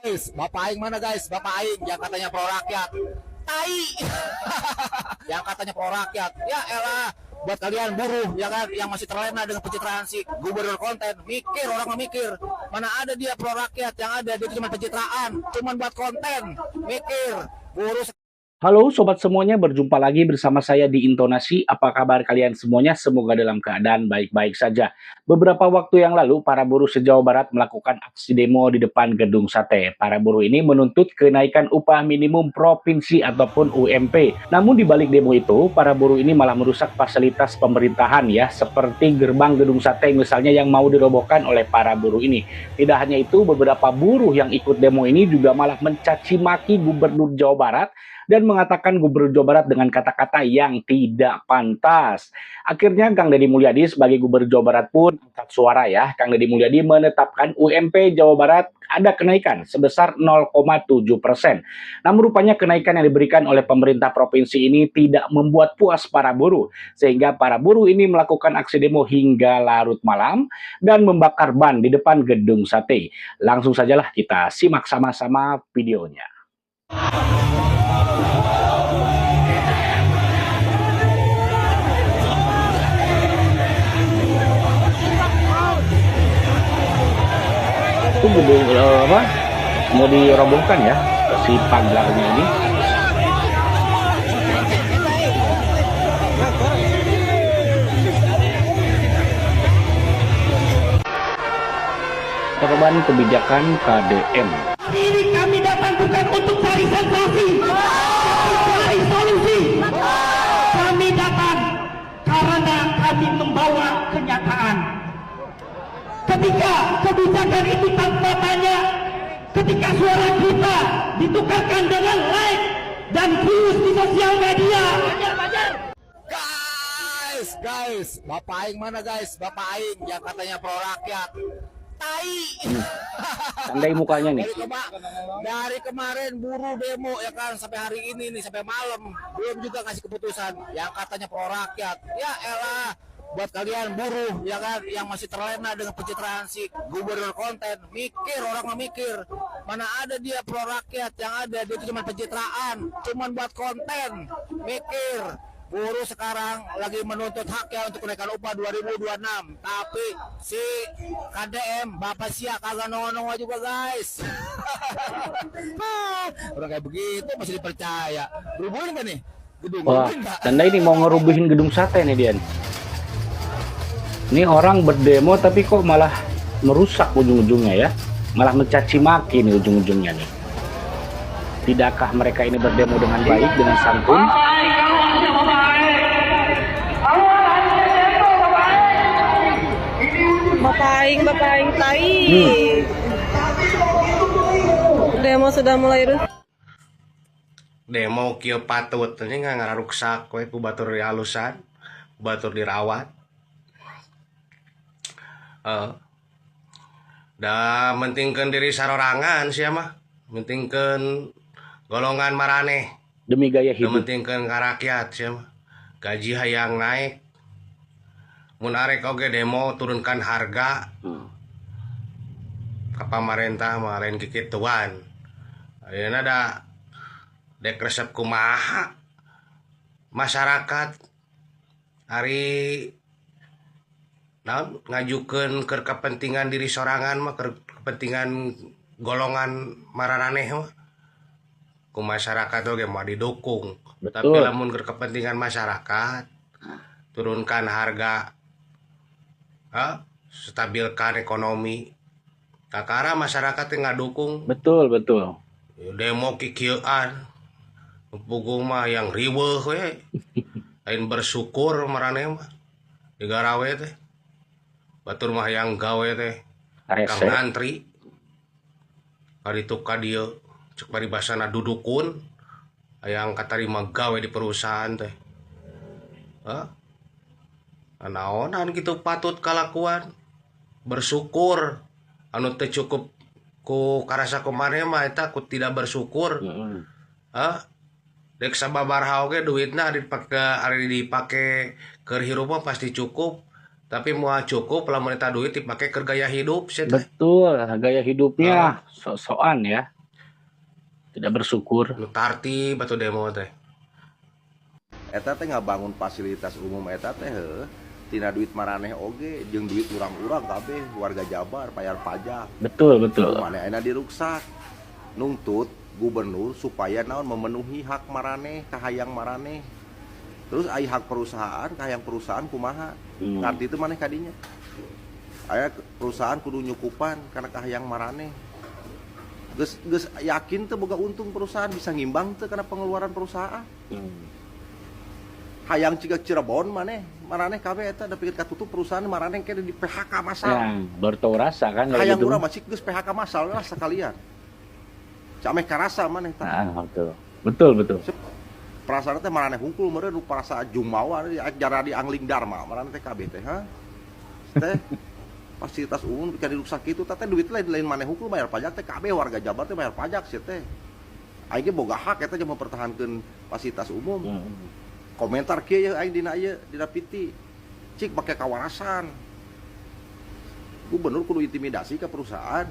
Bapak Aing mana guys? Bapak Aing yang katanya pro rakyat. Tai. Yang katanya pro rakyat. Ya elah, buat kalian buruh ya kan yang masih terlena dengan pencitraan si gubernur konten, mikir orang mikir. Mana ada dia pro rakyat, yang ada dia cuma pencitraan, cuma buat konten. Mikir. Buruh. Halo sobat semuanya, berjumpa lagi bersama saya di Intonasi. Apa kabar kalian semuanya? Semoga dalam keadaan baik-baik saja. Beberapa waktu yang lalu, para buruh se-Jawa Barat melakukan aksi demo di depan Gedung Sate. Para buruh ini menuntut kenaikan upah minimum provinsi ataupun UMP. Namun di balik demo itu, para buruh ini malah merusak fasilitas pemerintahan ya, seperti gerbang Gedung Sate misalnya yang mau dirobohkan oleh para buruh ini. Tidak hanya itu, beberapa buruh yang ikut demo ini juga malah mencaci maki Gubernur Jawa Barat dan mengatakan Gubernur Jawa Barat dengan kata-kata yang tidak pantas. Akhirnya Kang Deddy Mulyadi sebagai Gubernur Jawa Barat pun angkat suara ya. Kang Deddy Mulyadi menetapkan UMP Jawa Barat ada kenaikan sebesar 0,7%. Namun rupanya kenaikan yang diberikan oleh pemerintah provinsi ini tidak membuat puas para buruh. Sehingga para buruh ini melakukan aksi demo hingga larut malam dan membakar ban di depan Gedung Sate. Langsung sajalah kita simak sama-sama videonya. Itu gedung apa mau dirobohkan ya si pagarnya ini. Korban kebijakan KDM. Ini kami datang bukan untuk cari sensasi, cari solusi. Kami datang karena kami membawa kenyataan. Ketika kebijakan itu tanpa tanya, ketika suara kita ditukarkan dengan like dan views di sosial media. Guys, Bapak Aing mana guys? Bapak Aing yang katanya pro rakyat. Tai. Tandai mukanya nih. Dari kemarin buruh demo ya kan sampai hari ini nih sampai malam belum juga ngasih keputusan yang katanya pro rakyat. Ya elah, buat kalian buruh ya kan yang masih terlena dengan pencitraan si gubernur konten, mikir orang mikir. Mana ada dia pro rakyat, yang ada dia cuma pencitraan, cuma buat konten. Mikir. Buruh sekarang lagi menuntut haknya untuk kenaikan upah 2026. Tapi si KDM Bapak Sia kagak nongol juga guys. Orang kayak begitu masih dipercaya. Rubuhin gak nih? Gedung Wah, tanda ini mau ngerubuhin Gedung Sate nih dia. Ini orang berdemo tapi kok malah merusak ujung-ujungnya ya. Malah mencaci maki nih ujung-ujungnya nih. Tidakkah mereka ini berdemo dengan baik, dengan santun? Bapak Aing tai. Demo sudah mulai Demo kieu patut ini nggak ngaruksak we ku batur dihalusan, batur dirawat. Da mentingkeun diri sarorangan sia mah, mentingkeun golongan maraneh. Demi gaya hidup. Mentingkeun ka rakyat sia mah. Gaji hayang naik. Mun arek oge demo turunkan harga. Ka pamarentah mah lain kikituan. Ayeuna da dek resep kumaha masyarakat hari ngajukeun ke kepentingan diri sorangan mah kepentingan golongan maraneh mah ku masyarakat oge mah didukung. Betul. Tapi lamun ke kepentingan masyarakat turunkan harga, stabilkan ekonomi, kakara masyarakat yang ngadukung. Betul. Demo kikieuan pugung mah yang riweuh we. Lain bersyukur maraneh mah digarawe teh. Batur mah yang gawe teh kang ngantri kaditu ka dieu cek paribasana dudukun hayang katarima gawe di perusahaan teh. Naonan gitu patut kalakuan bersyukur anu teu cukup ku karasa kumaneh mah eta ku tidak bersyukur. Dek sababaraha oge duitna dipake keur hirup mah pasti cukup. Tapi moal cukup lamun eta duit dipake keur gaya hidup. Betul, gaya hidupnya sok-sokan ya. tidak bersyukur. Nu tartib batu demo teh. Eta teh ngabangun fasilitas umum eta teh tina duit maraneh oge jeung duit urang-urang kabeh warga Jabar bayar pajak. Betul, betul. Maneh ayeuna diruksak. Nuntut gubernur supaya naon memenuhi hak maraneh ka hayang maraneh. Terus aya hak perusahaan ka hayang perusahaan kumaha? Ngarti itu maneh kadinya. Aya perusahaan kudu nyukupan karena ka hayang maraneh. Geus yakin teu boga untung perusahaan bisa ngimbang teu karena pengeluaran perusahaan. Hayang ciga Cirebon maraneh kabeh eta da pikeun katutup perusahaan maraneh kene di PHK massal. Ya, baru tahu rasa kan kalau Hayang gitu. urang masih geus PHK massal lah sekalian. Cameh karasa maneh tah. Betul. Betul, betul. Perasaan teh maraneh hungkul meureun nu parasa jumawa jara di angling dharma maraneh teh kabeh teh teh fasilitas umum bisa dirusak kitu teh duit lain maneh hungkul bayar pajak teh kabeh warga Jabar teh bayar pajak sih teh. Aing ge boga hak eta jeung mempertahankeun fasilitas umum. Komentar kieu aing dina piti. Cik make kawarasan. Gubernur kudu intimidasi ke perusahaan.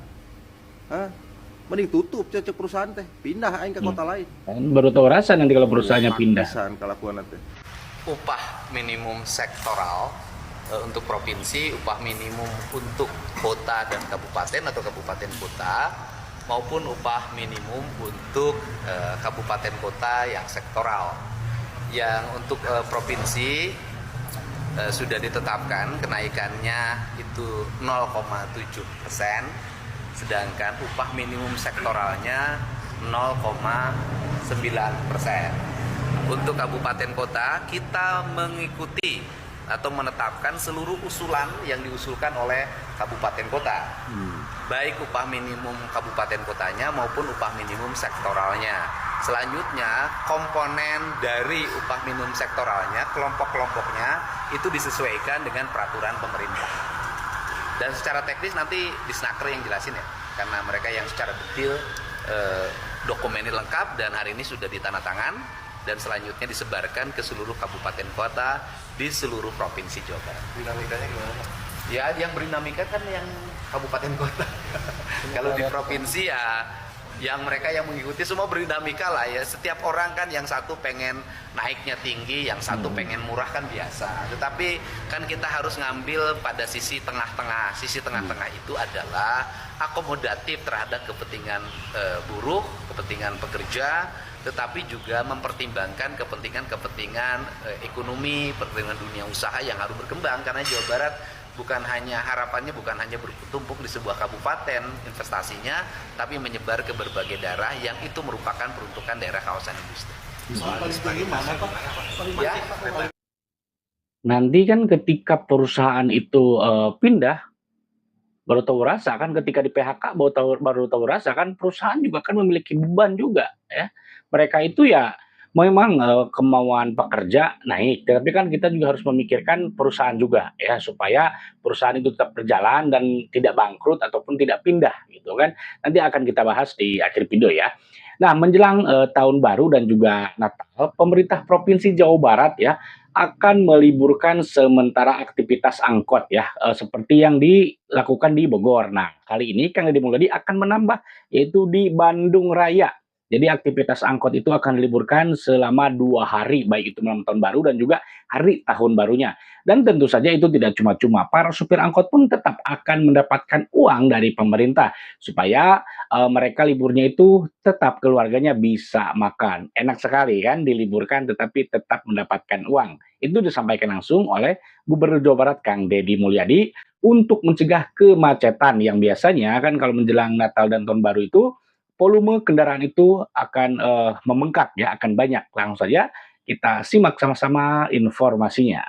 Mending tutup cek perusahaan teh, pindah aing ke kota lain. Kan baru tahu rasa nanti kalau perusahaannya pindah. Pisan kalakuan teh. Upah minimum sektoral untuk provinsi, upah minimum untuk kota dan kabupaten atau kabupaten kota, maupun upah minimum untuk kabupaten kota yang sektoral. Yang untuk provinsi sudah ditetapkan kenaikannya itu 0,7%, sedangkan upah minimum sektoralnya 0,9%. Untuk kabupaten kota kita mengikuti atau menetapkan seluruh usulan yang diusulkan oleh kabupaten kota, baik upah minimum kabupaten kotanya maupun upah minimum sektoralnya. Selanjutnya komponen dari upah minimum sektoralnya, kelompok-kelompoknya itu disesuaikan dengan peraturan pemerintah. Dan secara teknis nanti di Snaker yang jelasin ya, karena mereka yang secara detail dokumennya lengkap dan hari ini sudah ditandatangan dan selanjutnya disebarkan ke seluruh kabupaten kota di seluruh provinsi Jawa Barat. Dinamikanya gimana? Ya, yang berdinamika kan yang kabupaten kota. Kalau di provinsi ya yang mereka yang mengikuti semua berdinamika lah ya. Setiap orang kan yang satu pengen naiknya tinggi, yang satu pengen murah kan biasa. Tetapi kan kita harus ngambil pada sisi tengah-tengah. Sisi tengah-tengah itu adalah akomodatif terhadap kepentingan buruh, kepentingan pekerja, tetapi juga mempertimbangkan kepentingan-kepentingan ekonomi, kepentingan dunia usaha yang harus berkembang. Karena Jawa Barat harapannya bukan hanya bertumpuk di sebuah kabupaten investasinya, tapi menyebar ke berbagai daerah yang itu merupakan peruntukan daerah kawasan industri. Nanti kan ketika perusahaan itu pindah, baru tahu rasa kan ketika di PHK baru tahu rasa kan perusahaan juga kan memiliki beban juga ya. Mereka itu ya memang kemauan pekerja naik, tapi kan kita juga harus memikirkan perusahaan juga ya supaya perusahaan itu tetap berjalan dan tidak bangkrut ataupun tidak pindah gitu kan. Nanti akan kita bahas di akhir video ya. Nah, menjelang tahun baru dan juga Natal, pemerintah Provinsi Jawa Barat ya akan meliburkan sementara aktivitas angkot ya seperti yang dilakukan di Bogor. Nah, kali ini Kang Deddy Mulyadi akan menambah yaitu di Bandung Raya. Jadi aktivitas angkot itu akan diliburkan selama 2 hari, baik itu malam tahun baru dan juga hari tahun barunya. Dan tentu saja itu tidak cuma-cuma, para supir angkot pun tetap akan mendapatkan uang dari pemerintah supaya mereka liburnya itu tetap keluarganya bisa makan. Enak sekali kan diliburkan tetapi tetap mendapatkan uang. Itu disampaikan langsung oleh Gubernur Jawa Barat Kang Deddy Mulyadi untuk mencegah kemacetan yang biasanya kan kalau menjelang Natal dan tahun baru itu volume kendaraan itu akan membengkak ya, akan banyak. Langsung saja kita simak sama-sama informasinya.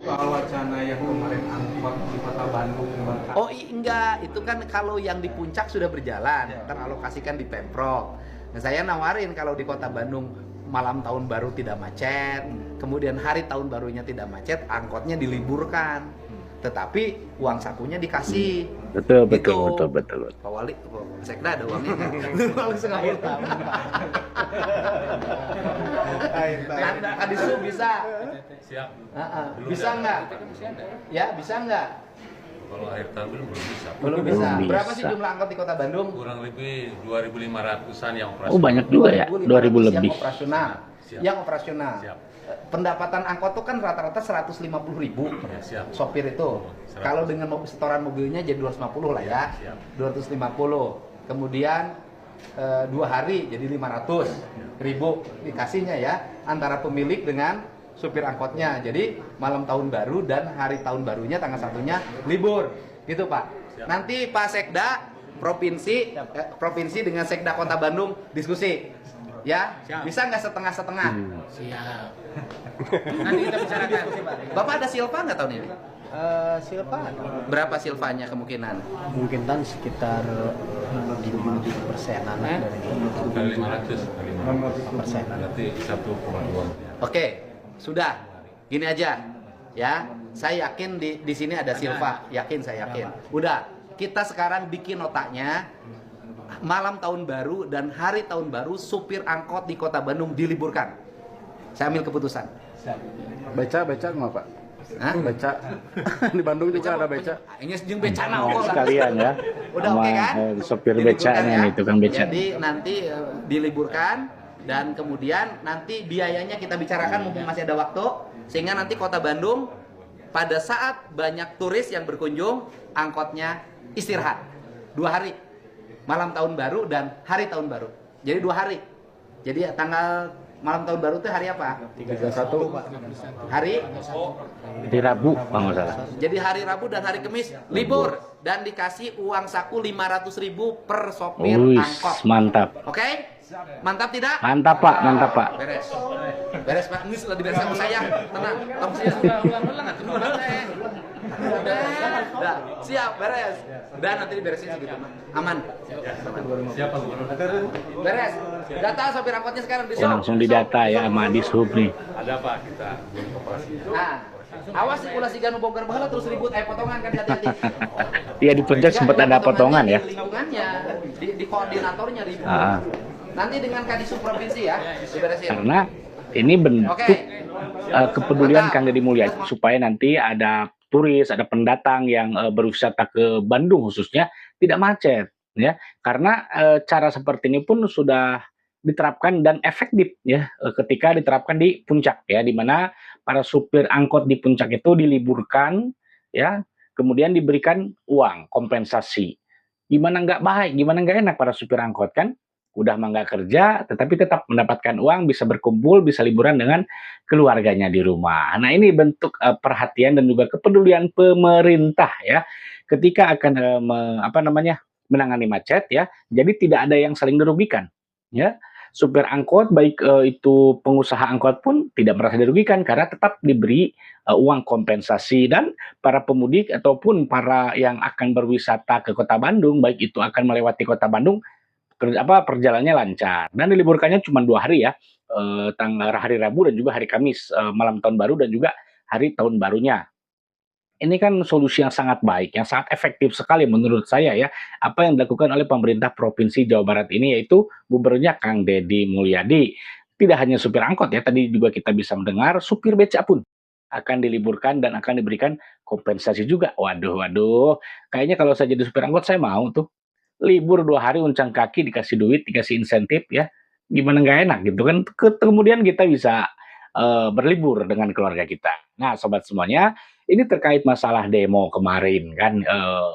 Soal wacana yang kemarin angkot di kota Bandung terbakar. Oh enggak, itu kan kalau yang di puncak sudah berjalan, teralokasikan di Pemprov. Nah, saya nawarin kalau di kota Bandung malam tahun baru tidak macet, kemudian hari tahun barunya tidak macet, angkotnya diliburkan. Tetapi uang sakunya dikasih. Betul. Pak Wali, saya kira ada uangnya nggak? Langsung ngambil tahu. Kadisu bisa. Siap. Bisa nggak? Ya bisa nggak? Kalau akhir tahun belum bisa. Belum bisa. Belum Berapa sih bisa. jumlah angkot di Kota Bandung? Kurang lebih 2.500-an yang operasional. Oh banyak juga ya, 2000 lebih. Yang operasional. Siap. Yang operasional. Siap. Pendapatan angkot tuh kan rata-rata 150.000 Ya, siap. sopir itu. 100. Kalau dengan setoran mobilnya jadi 250 lah ya. Siap. 250. Kemudian 2 hari jadi 500.000 dikasihnya ya antara pemilik dengan supir angkotnya. Jadi malam tahun baru dan hari tahun barunya tanggal 1-nya libur. Gitu Pak. Siap. Nanti Pak Sekda provinsi dengan Sekda Kota Bandung diskusi. Ya, bisa nggak setengah-setengah? Siap. Nanti kita bicarakan. Bapak ada silva nggak tahun ini? Silva Berapa silvanya kemungkinan? mungkin kan sekitar 5%-an dari Kali 500. Kali 5%. Berarti 1,2 miliar. Oke, sudah. Gini aja, ya. Saya yakin di sini ada silva, saya yakin. Udah, kita sekarang bikin notanya. Malam tahun baru dan hari tahun baru supir angkot di Kota Bandung diliburkan. Saya ambil keputusan. Beca nggak Pak? Hah? Beca. Di Bandung juga ada beca. Ini jeung beca Ya, naon lah. sekalian ya. Udah Sama, oke kan? sopir Diliburkan becanya ya. nih, tukang beca. Jadi nanti diliburkan dan kemudian nanti biayanya kita bicarakan mumpung masih ada waktu sehingga nanti Kota Bandung pada saat banyak turis yang berkunjung angkotnya istirahat 2 hari malam tahun baru dan hari tahun baru. Jadi 2 hari. Jadi tanggal malam tahun baru itu hari apa? 31. Hari Di Rabu kalau nggak salah. Jadi hari Rabu dan hari Kamis libur dan dikasih uang saku 500.000 per sopir Wih, angkot. mantap. Oke? Mantap tidak? Mantap Pak, mantap Pak. Beres. Beres Pak. Ini sudah diberes sama saya. Tenang. Kamu siap. Udah. Siap, beres. Udah nanti diberesin segitu. Aman. Siapa gubernur? Beres. Data sopir angkotnya sekarang Ya, besok. langsung didata ya sama Dishub nih. Ada Pak, kita belum operasi. Nah, awas ulah sigan bongkar baheula terus ribut potongan kan hati-hati. Iya di puncak sempat ada potongan ya. Di lingkungannya, di koordinatornya ribut. Ah. Nanti dengan Kadisub provinsi ya, diberesin. Karena ini bentuk Oke. kepedulian Mantap. Kang Deddy Mulyadi supaya nanti ada turis, ada pendatang yang berwisata ke Bandung khususnya tidak macet ya. Karena cara seperti ini pun sudah diterapkan dan efektif ya ketika diterapkan di puncak ya, di mana para supir angkot di puncak itu diliburkan ya, kemudian diberikan uang kompensasi. Gimana nggak baik, gimana nggak enak para supir angkot kan? Udah mah nggak kerja, tetapi tetap mendapatkan uang, bisa berkumpul, bisa liburan dengan keluarganya di rumah. Nah ini bentuk perhatian dan juga kepedulian pemerintah ya, ketika akan menangani macet ya. Jadi tidak ada yang saling dirugikan ya. Supir angkot baik itu pengusaha angkot pun tidak merasa dirugikan karena tetap diberi uang kompensasi, dan para pemudik ataupun para yang akan berwisata ke Kota Bandung baik itu akan melewati Kota Bandung perjalanannya lancar, dan diliburkannya cuma 2 hari ya, tanggal hari Rabu dan juga hari Kamis, malam tahun baru dan juga hari tahun barunya. Ini kan solusi yang sangat baik, yang sangat efektif sekali menurut saya ya, apa yang dilakukan oleh pemerintah Provinsi Jawa Barat ini, yaitu Gubernurnya Kang Deddy Mulyadi. Tidak hanya supir angkot ya, tadi juga kita bisa mendengar supir beca pun akan diliburkan dan akan diberikan kompensasi juga. Waduh, kayaknya kalau saya jadi supir angkot saya mau tuh. Libur 2 hari uncang kaki, dikasih duit, dikasih insentif ya, gimana nggak enak gitu kan. Kemudian kita bisa berlibur dengan keluarga kita. Nah sobat semuanya, ini terkait masalah demo kemarin kan,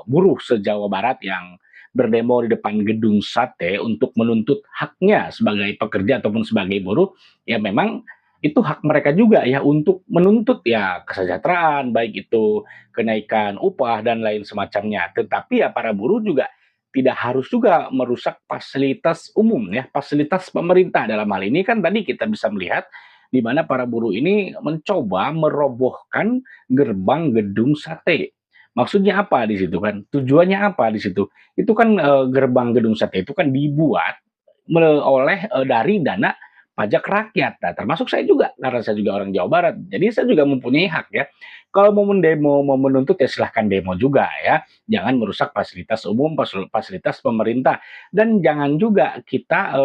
buruh se-Jawa Barat yang berdemo di depan gedung sate untuk menuntut haknya sebagai pekerja ataupun sebagai buruh. Ya memang itu hak mereka juga ya untuk menuntut ya kesejahteraan, baik itu kenaikan upah dan lain semacamnya. Tetapi ya para buruh juga tidak harus juga merusak fasilitas umum ya, fasilitas pemerintah. Dalam hal ini kan tadi kita bisa melihat di mana para buruh ini mencoba merobohkan gerbang gedung sate. Maksudnya apa di situ kan? Tujuannya apa di situ? Itu kan gerbang gedung sate itu kan dibuat oleh dari dana pajak rakyat. Nah, termasuk saya juga karena saya juga orang Jawa Barat. Jadi saya juga mempunyai hak ya. Kalau mau mendemo, mau menuntut ya silahkan demo juga ya. Jangan merusak fasilitas umum, fasilitas pemerintah. Dan jangan juga kita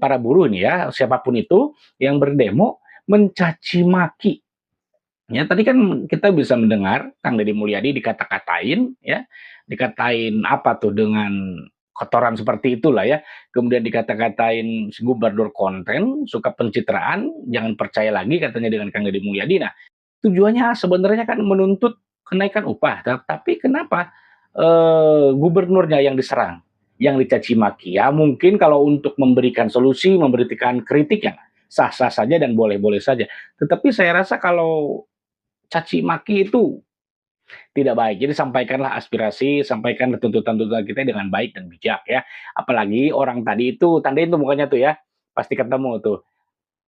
para buruh nih ya, siapapun itu yang berdemo mencaci maki Ya tadi kan kita bisa mendengar Kang Deddy Mulyadi dikata-katain ya, dikatain apa tuh dengan kotoran seperti itulah ya, kemudian dikata-katain si gubernur konten, suka pencitraan, jangan percaya lagi katanya dengan Kang Deddy Mulyadi. Nah, tujuannya sebenarnya kan menuntut kenaikan upah, tapi kenapa, gubernurnya yang diserang, yang dicaci maki? Ya mungkin kalau untuk memberikan solusi, memberikan kritik ya sah-sah saja dan boleh-boleh saja. Tetapi saya rasa kalau caci maki itu tidak baik. Jadi sampaikanlah aspirasi, sampaikan tuntutan-tuntutan kita dengan baik dan bijak ya. Apalagi orang tadi itu tandain tuh mukanya tuh ya, pasti ketemu tuh.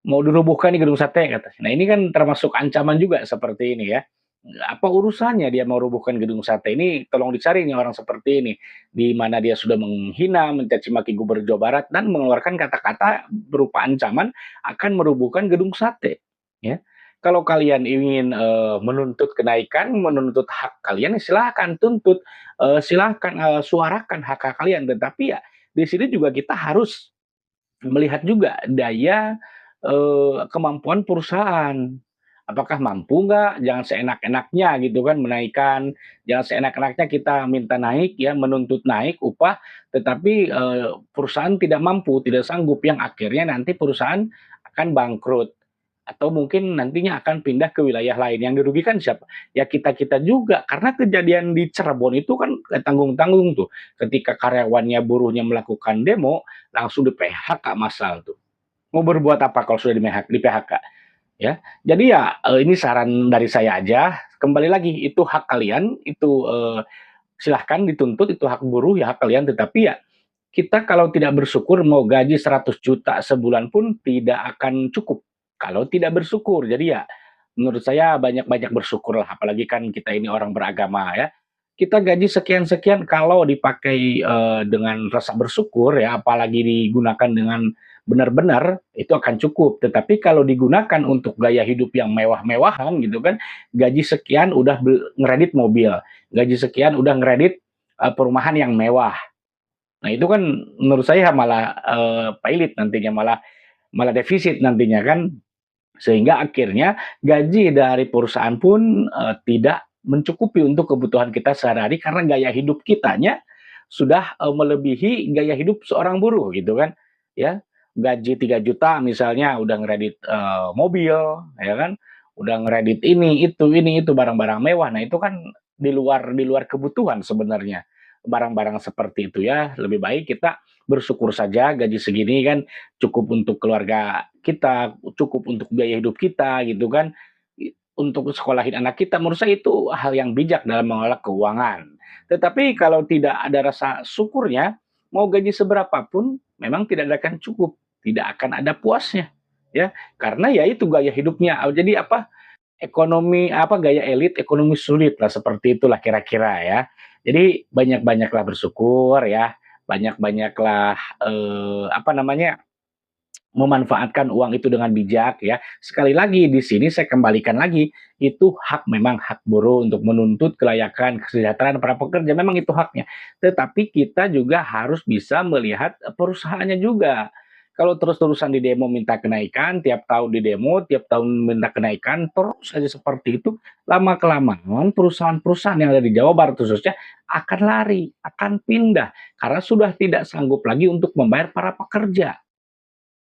Mau dirobohkan nih gedung sate katanya. Nah ini kan termasuk ancaman juga seperti ini ya. Apa urusannya dia mau robohkan gedung sate ini? Tolong dicari nih orang seperti ini, di mana dia sudah menghina, mencaci maki Gubernur Jawa Barat dan mengeluarkan kata-kata berupa ancaman akan merobohkan gedung sate. Ya, kalau kalian ingin menuntut kenaikan, menuntut hak kalian, ya silahkan tuntut, silahkan suarakan hak hak kalian. Tetapi ya di sini juga kita harus melihat juga daya, kemampuan perusahaan. Apakah mampu nggak? Jangan seenak-enaknya gitu kan menaikkan, jangan seenak-enaknya kita minta naik ya, menuntut naik upah, tetapi, perusahaan tidak mampu, tidak sanggup, yang akhirnya nanti perusahaan akan bangkrut. Atau mungkin nantinya akan pindah ke wilayah lain, yang dirugikan siapa? Ya kita-kita juga, karena kejadian di Cirebon itu kan nggak tanggung-tanggung tuh, ketika karyawannya, buruhnya melakukan demo, langsung di-PHK massal tuh. Mau berbuat apa kalau sudah di-PHK, ya. Jadi ya, ini saran dari saya aja, kembali lagi itu hak kalian, itu, silahkan dituntut, itu hak buruh, ya hak kalian, tetapi ya kita kalau tidak bersyukur mau gaji 100 juta sebulan pun tidak akan cukup kalau tidak bersyukur. Jadi ya menurut saya banyak-banyak bersyukurlah, apalagi kan kita ini orang beragama ya. Kita gaji sekian-sekian kalau dipakai, dengan rasa bersyukur ya, apalagi digunakan dengan benar-benar, itu akan cukup. Tetapi kalau digunakan untuk gaya hidup yang mewah-mewahan gitu kan, gaji sekian udah ngeredit mobil, gaji sekian udah ngeredit, perumahan yang mewah. Nah itu kan menurut saya malah, pailit nantinya, malah malah defisit nantinya kan, sehingga akhirnya gaji dari perusahaan pun, tidak mencukupi untuk kebutuhan kita sehari-hari karena gaya hidup kitanya sudah, melebihi gaya hidup seorang buruh gitu kan, ya. Gaji 3 juta misalnya udah ngeredit, mobil, ya kan, udah ngeredit ini, itu, barang-barang mewah. Nah itu kan di luar kebutuhan sebenarnya, barang-barang seperti itu ya. Lebih baik kita bersyukur saja gaji segini kan cukup untuk keluarga kita, cukup untuk biaya hidup kita gitu kan, untuk sekolahin anak kita. Menurut saya itu hal yang bijak dalam mengelola keuangan. Tetapi kalau tidak ada rasa syukurnya, mau gaji seberapa pun memang tidak akan cukup, tidak akan ada puasnya, ya. Karena ya itu gaya hidupnya, jadi apa, ekonomi apa, gaya elit, ekonomi sulit lah, seperti itulah kira-kira ya. Jadi banyak-banyaklah bersyukur ya, banyak-banyaklah, apa namanya, memanfaatkan uang itu dengan bijak ya. Sekali lagi di sini saya kembalikan lagi, itu hak, memang hak buruh untuk menuntut kelayakan, kesejahteraan para pekerja, memang itu haknya. Tetapi kita juga harus bisa melihat, perusahaannya juga. Kalau terus-terusan di demo minta kenaikan, tiap tahun di demo, tiap tahun minta kenaikan, terus saja seperti itu, lama-kelamaan perusahaan-perusahaan yang ada di Jawa Barat khususnya akan lari, akan pindah, karena sudah tidak sanggup lagi untuk membayar para pekerja.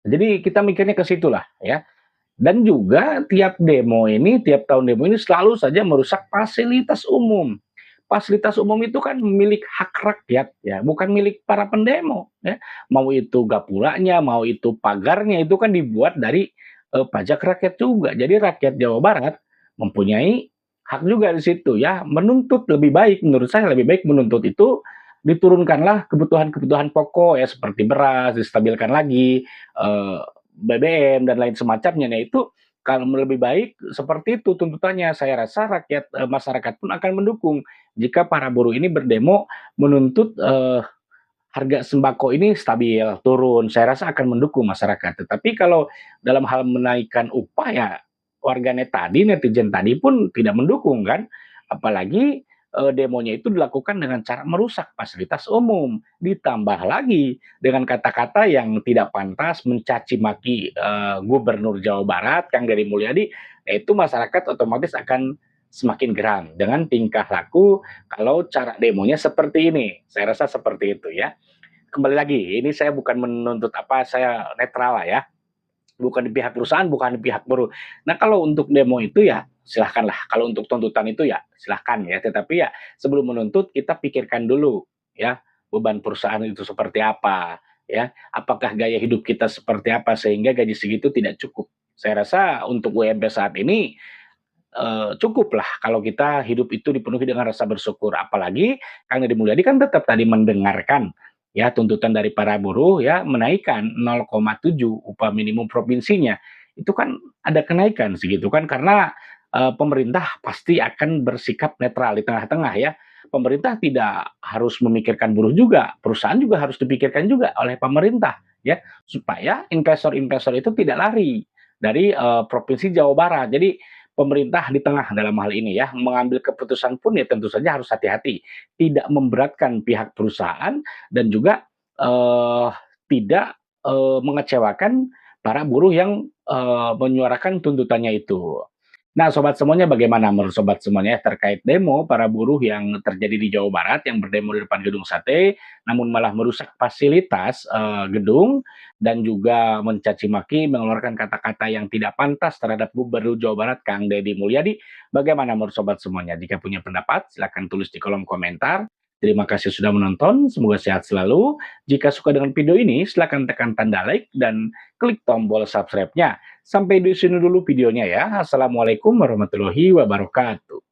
Jadi kita mikirnya ke situlah ya. Dan juga tiap demo ini, tiap tahun demo ini selalu saja merusak fasilitas umum. Fasilitas umum itu kan milik hak rakyat ya, bukan milik para pendemo ya. Mau itu gapuranya, mau itu pagarnya, itu kan dibuat dari, pajak rakyat juga. Jadi rakyat Jawa Barat mempunyai hak juga di situ ya, menuntut lebih baik, menurut saya lebih baik menuntut itu diturunkanlah kebutuhan-kebutuhan pokok ya, seperti beras, distabilkan lagi, BBM dan lain semacamnya. Nah itu kalau lebih baik seperti itu tuntutannya. Saya rasa rakyat, masyarakat pun akan mendukung jika para buruh ini berdemo menuntut, harga sembako ini stabil, turun. Saya rasa akan mendukung masyarakat. Tetapi kalau dalam hal menaikkan upah ya warganet tadi, netizen tadi pun tidak mendukung kan. Apalagi, demonya itu dilakukan dengan cara merusak fasilitas umum, ditambah lagi dengan kata-kata yang tidak pantas mencaci maki, Gubernur Jawa Barat Kang Deddy Mulyadi Nah, itu masyarakat otomatis akan semakin geram dengan tingkah laku kalau cara demonya seperti ini. Saya rasa seperti itu ya. Kembali lagi, ini saya bukan menuntut apa, saya netral lah ya. Bukan di pihak perusahaan, bukan di pihak buruh. Nah, kalau untuk demo itu ya silahkanlah. Kalau untuk tuntutan itu ya silahkan ya. Tetapi ya sebelum menuntut kita pikirkan dulu ya beban perusahaan itu seperti apa ya. Apakah gaya hidup kita seperti apa sehingga gaji segitu tidak cukup. Saya rasa untuk UMP saat ini cukuplah kalau kita hidup itu dipenuhi dengan rasa bersyukur. Apalagi Kang Deddy Mulyadi kan tetap tadi mendengarkan ya tuntutan dari para buruh ya menaikkan 0,7 upah minimum provinsinya. Itu kan ada kenaikan segitu kan karena pemerintah pasti akan bersikap netral di tengah-tengah ya. Pemerintah tidak harus memikirkan buruh juga, perusahaan juga harus dipikirkan juga oleh pemerintah ya supaya investor-investor itu tidak lari dari provinsi Jawa Barat. Jadi pemerintah di tengah dalam hal ini ya mengambil keputusan pun ya tentu saja harus hati-hati, tidak memberatkan pihak perusahaan dan juga tidak mengecewakan para buruh yang menyuarakan tuntutannya itu. Nah, sobat semuanya, bagaimana menurut sobat semuanya terkait demo para buruh yang terjadi di Jawa Barat yang berdemo di depan gedung sate, namun malah merusak fasilitas gedung dan juga mencaci maki, mengeluarkan kata-kata yang tidak pantas terhadap Gubernur Jawa Barat Kang Deddy Mulyadi. Bagaimana menurut sobat semuanya? Jika punya pendapat, silakan tulis di kolom komentar. Terima kasih sudah menonton, semoga sehat selalu. Jika suka dengan video ini, silakan tekan tanda like dan klik tombol subscribe-nya. Sampai di sini dulu videonya ya. Assalamualaikum warahmatullahi wabarakatuh.